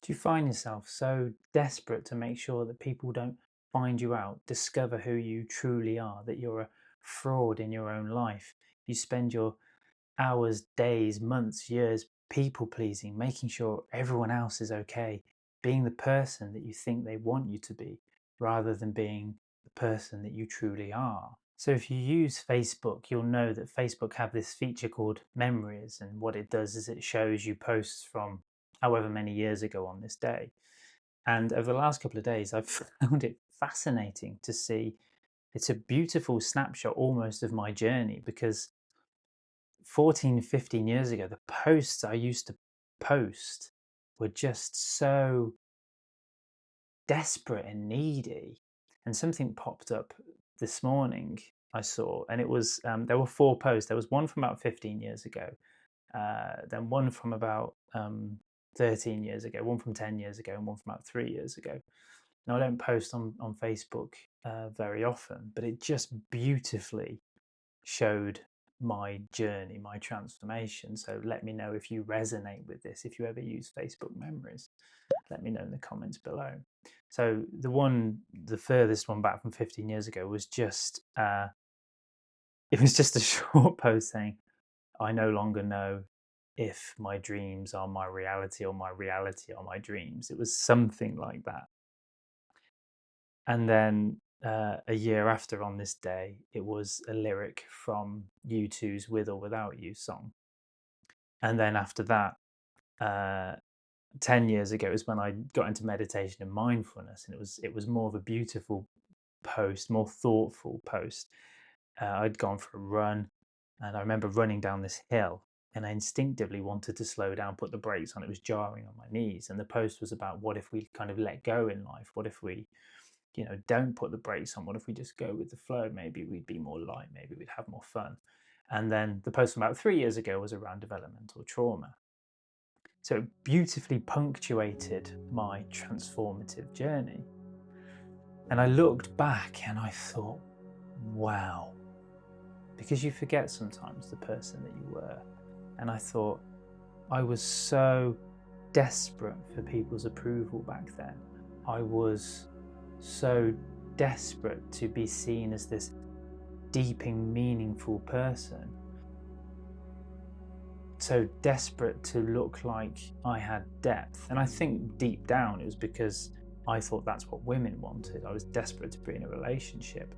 Do you find yourself so desperate to make sure that people don't find you out, discover who you truly are, that you're a fraud in your own life? You spend your hours, days, months, years people pleasing, making sure everyone else is okay, being the person that you think they want you to be, rather than being the person that you truly are. So if you use Facebook, you'll know that Facebook have this feature called Memories, and what it does is it shows you posts from however many years ago on this day. And over the last couple of days, I've found it fascinating to see. It's a beautiful snapshot almost of my journey, because 14, 15 years ago, the posts I used to post were just so desperate and needy. And something popped up this morning I saw, and it was there were four posts. There was one from about 15 years ago, then one from about 13 years ago, one from 10 years ago, and one from about 3 years ago. Now, I don't post on Facebook very often, but it just beautifully showed my journey, my transformation. So let me know if you resonate with this, if you ever use Facebook Memories. Let me know in the comments below. So the furthest one back from 15 years ago was just it was just a short post saying, "I no longer know if my dreams are my reality or my reality are my dreams." It was something like that. And then a year after, on this day, it was a lyric from U2's "With or Without You" song. And then after that, 10 years ago, is when I got into meditation and mindfulness, and it was more of a beautiful post, more thoughtful post. I'd gone for a run, and I remember running down this hill, and I instinctively wanted to slow down, put the brakes on. It was jarring on my knees, and the post was about, what if we kind of let go in life? What if we, don't put the brakes on? What if we just go with the flow? Maybe we'd be more light. Maybe we'd have more fun. And then the post from about 3 years ago was around developmental trauma. So it beautifully punctuated my transformative journey. And I looked back and I thought, wow, because you forget sometimes the person that you were. And I thought, I was so desperate for people's approval back then. I was so desperate to be seen as this deeping, meaningful person. So desperate to look like I had depth. And I think deep down it was because I thought that's what women wanted. I was desperate to be in a relationship.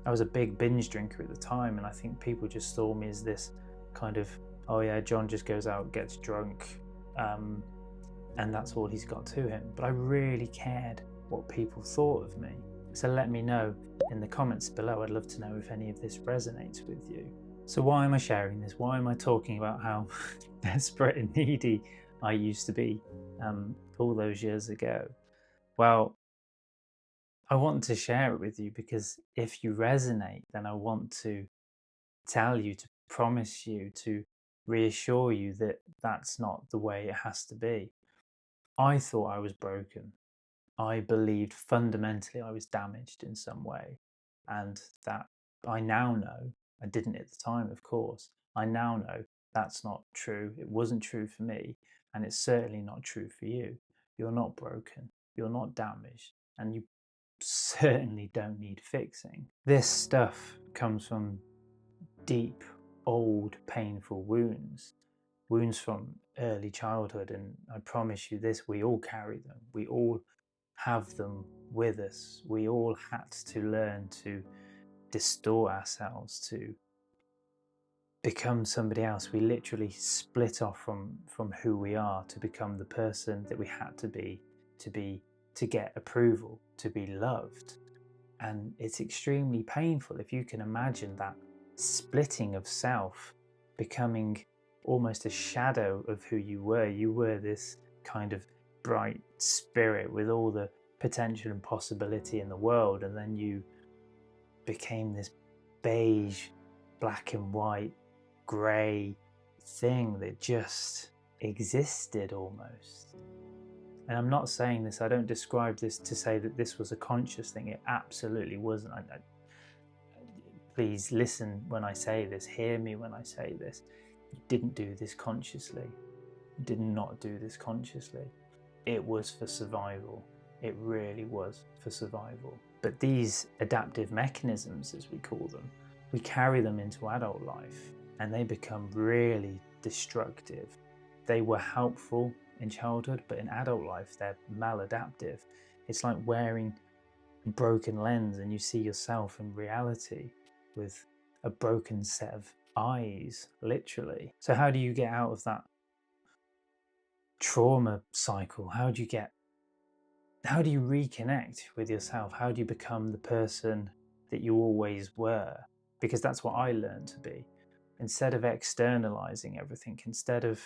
I was a big binge drinker at the time, and I think people just saw me as this kind of, oh yeah, John just goes out, gets drunk, and that's all he's got to him. But I really cared what people thought of me. So let me know in the comments below. I'd love to know if any of this resonates with you. So why am I sharing this? Why am I talking about how desperate and needy I used to be all those years ago? Well, I want to share it with you because if you resonate, then I want to tell you, to promise you, to reassure you that that's not the way it has to be. I thought I was broken. I believed fundamentally I was damaged in some way, and that I now know, I didn't at the time, of course, I now know that's not true. It wasn't true for me, and it's certainly not true for you. You're not broken, you're not damaged, and you certainly don't need fixing. This stuff comes from deep, old, painful wounds, wounds from early childhood, and I promise you this, we all carry them. We all have them with us. We all had to learn to distort ourselves to become somebody else. We literally split off from who we are to become the person that we had to be, to get approval, to be loved. And it's extremely painful. If you can imagine that splitting of self, becoming almost a shadow of who you were this kind of bright spirit with all the potential and possibility in the world, and then you became this beige, black and white, grey thing that just existed almost. And I'm not saying this, I don't describe this to say that this was a conscious thing. It absolutely wasn't. Please listen when I say this, hear me when I say this. You didn't do this consciously. You did not do this consciously. it was for survival. It really was for survival. But these adaptive mechanisms, as we call them, we carry them into adult life and they become really destructive. They were helpful in childhood, but in adult life, they're maladaptive. It's like wearing a broken lens and you see yourself in reality with a broken set of eyes, literally. So how do you get out of that trauma cycle? How do you reconnect with yourself? How do you become the person that you always were? Because that's what I learned to be. Instead of externalizing everything, instead of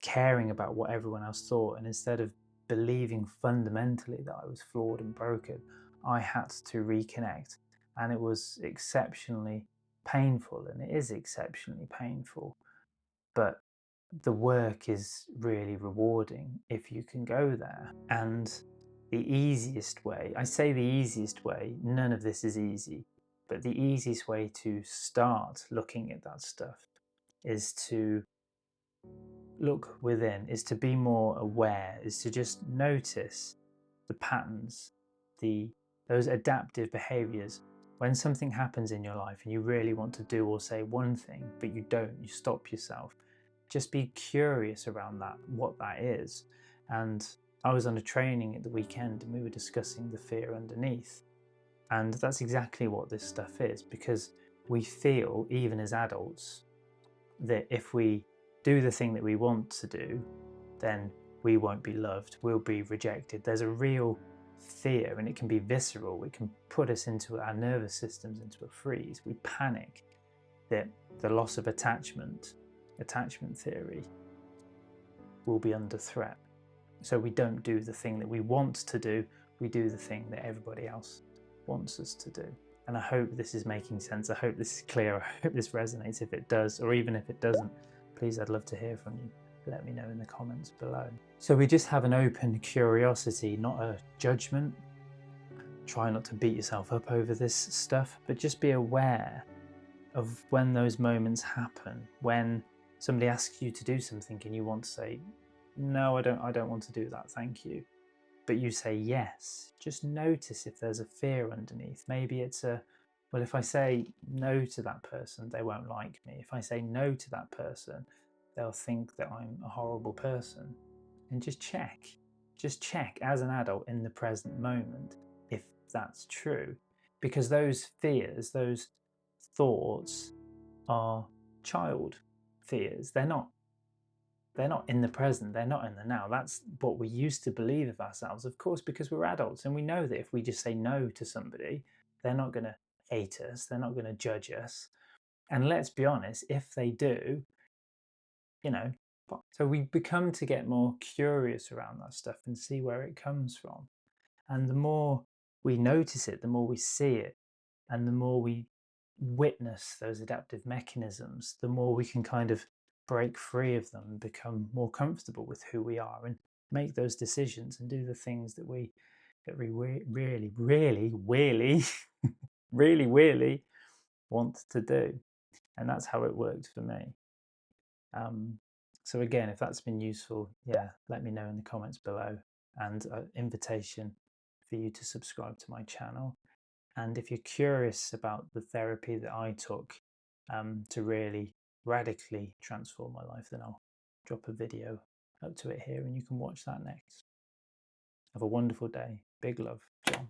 caring about what everyone else thought, and instead of believing fundamentally that I was flawed and broken, I had to reconnect. And it was exceptionally painful, and it is exceptionally painful. But the work is really rewarding if you can go there. And the easiest way, I say the easiest way, none of this is easy, but the easiest way to start looking at that stuff is to look within, is to be more aware, is to just notice the patterns, those adaptive behaviors. When something happens in your life and you really want to do or say one thing, but you don't, you stop yourself. Just be curious around that, what that is. And I was on a training at the weekend and we were discussing the fear underneath. And that's exactly what this stuff is, because we feel, even as adults, that if we do the thing that we want to do, then we won't be loved, we'll be rejected. There's a real fear, and it can be visceral. It can put us into our nervous systems into a freeze. We panic that the loss of attachment theory, will be under threat. So we don't do the thing that we want to do, we do the thing that everybody else wants us to do. And I hope this is making sense. I hope this is clear. I hope this resonates. If it does, or even if it doesn't, please, I'd love to hear from you. Let me know in the comments below. So we just have an open curiosity, not a judgment. Try not to beat yourself up over this stuff, but just be aware of when those moments happen, when somebody asks you to do something and you want to say, no, I don't want to do that, thank you. But you say yes. Just notice if there's a fear underneath. Maybe it's well, if I say no to that person, they won't like me. If I say no to that person, they'll think that I'm a horrible person. And just check as an adult in the present moment if that's true. Because those fears, those thoughts are child fears. They're not in the present, they're not in the now. That's what we used to believe of ourselves, of course, because we're adults and we know that if we just say no to somebody, they're not going to hate us, they're not going to judge us. And let's be honest, if they do, so we become to get more curious around that stuff and see where it comes from. And the more we notice it, the more we see it, and the more we witness those adaptive mechanisms, the more we can kind of break free of them and become more comfortable with who we are and make those decisions and do the things that we really really want to do. And that's how it worked for me. So again, if that's been useful, yeah, let me know in the comments below, and an invitation for you to subscribe to my channel. And if you're curious about the therapy that I took to really radically transform my life, then I'll drop a video up to it here and you can watch that next. Have a wonderful day. Big love, John.